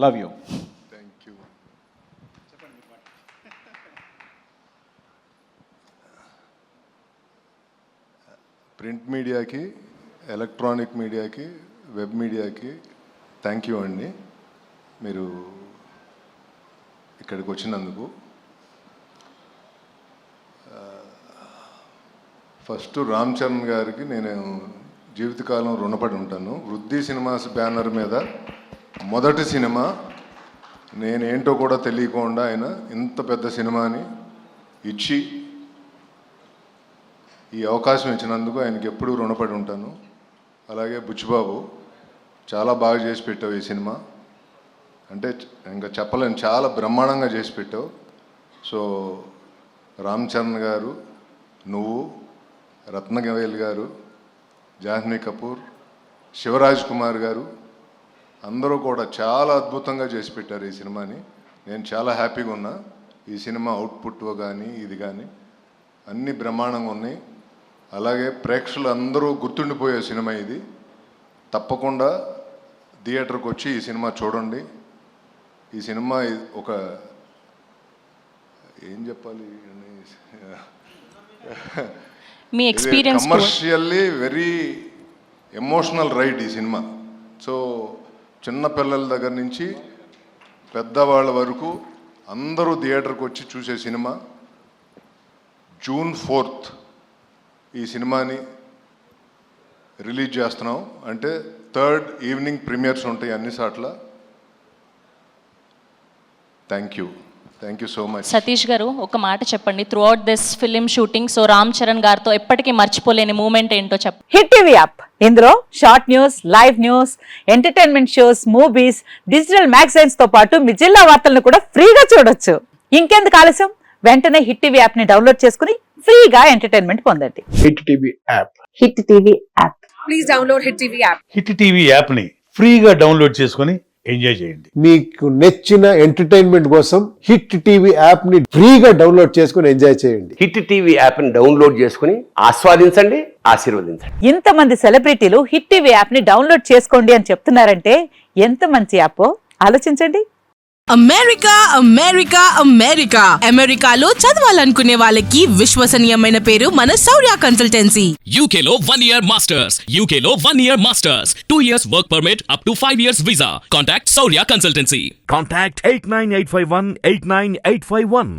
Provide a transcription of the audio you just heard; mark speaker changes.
Speaker 1: Love you.
Speaker 2: Thank you. Print మీడియాకి, electronic మీడియాకి, web మీడియాకి థ్యాంక్ యూ అండి. మీరు ఇక్కడికి వచ్చినందుకు. ఫస్ట్ రామ్ చరణ్ గారికి నేను జీవితకాలం రుణపడి ఉంటాను. వృద్ధి సినిమాస్ బ్యానర్ మీద మొదటి సినిమా, నేనేంటో కూడా తెలియకుండా ఆయన ఇంత పెద్ద సినిమాని ఇచ్చి ఈ అవకాశం ఇచ్చినందుకు ఆయనకి ఎప్పుడూ రుణపడి ఉంటాను. అలాగే బుచ్చిబాబు, చాలా బాగా చేసి పెట్టావు ఈ సినిమా. అంటే ఇంకా చెప్పలేను, చాలా బ్రహ్మాండంగా చేసి పెట్టావు. సో రామ్ చరణ్ గారు, నువ్వు, రత్నగవేల్ గారు, జాహ్నవి కపూర్, శివరాజ్ కుమార్ గారు అందరూ కూడా చాలా అద్భుతంగా చేసి పెట్టారు ఈ సినిమాని. నేను చాలా హ్యాపీగా ఉన్నా. ఈ సినిమా అవుట్పుట్ కానీ ఇది కానీ అన్నీ బ్రహ్మాండంగా ఉన్నాయి. అలాగే ప్రేక్షకులు అందరూ గుర్తుండిపోయే సినిమా ఇది. తప్పకుండా థియేటర్కి వచ్చి ఈ సినిమా చూడండి. ఈ సినిమా ఒక ఏం చెప్పాలి,
Speaker 3: మీ experience
Speaker 2: commercially very emotional ride ఈ సినిమా. సో చిన్న పిల్లల దగ్గర నుంచి పెద్దవాళ్ళ వరకు అందరూ థియేటర్కి వచ్చి చూసే సినిమా. June 4th ఈ సినిమాని రిలీజ్ చేస్తున్నాం. అంటే 3rd ఈవినింగ్ ప్రీమియర్స్ ఉంటాయి అన్ని సార్ల. Thank you so much.
Speaker 3: Satish గారు, ఒక మాట చెప్పండి. Through out this film shooting, so Ram Charan గారితో ఎప్పటికీ మర్చిపోలేని మూమెంట్ ఏంటో చెప్పండి.
Speaker 4: హిట్ టీవీ యాప్, ఇందులో short news, live news, entertainment shows, movies, digital magazines తో పాటు మీ జిల్లా వార్తలను కూడా ఫ్రీగా చూడొచ్చు. ఇంకెందుకు ఆలస్యం, వెంటనే హిట్ టీవీ యాప్ ని డౌన్లోడ్ చేసుకుని ఫ్రీగా ఎంటర్టైన్మెంట్ పొందండి.
Speaker 5: Hit TV app.
Speaker 4: Hit TV app.
Speaker 6: Please download hit TV app.
Speaker 7: Hit TV app ని ఫ్రీగా డౌన్లోడ్ చేసుకొని ఎంజాయ్ చేయండి.
Speaker 5: మీకు నచ్చిన ఎంటర్టైన్మెంట్ కోసం హిట్ టీవీ యాప్ ని ఫ్రీగా డౌన్లోడ్ చేసుకుని ఎంజాయ్ చేయండి.
Speaker 8: హిట్ టీవీ యాప్ ని డౌన్లోడ్ చేసుకుని ఆస్వాదించండి, ఆశీర్వదించండి.
Speaker 4: ఇంతమంది సెలబ్రిటీలు హిట్ టీవీ యాప్ ని డౌన్లోడ్ చేసుకోండి అని చెప్తున్నారంటే ఎంత మంచి యాప్ ఆలోచించండి.
Speaker 6: అమెరికా అమెరికా అమెరికా అమెరికాలో చదవాలనుకునే వాళ్ళకి విశ్వసనీయమైన పేరు మన శౌర్య కన్సల్టెన్సీ.
Speaker 9: UK లో 1 year masters, UK లో 1 year masters, 2 years work permit up to 5 years visa. Contact Saurya Consultancy.
Speaker 10: Contact 89851 89851.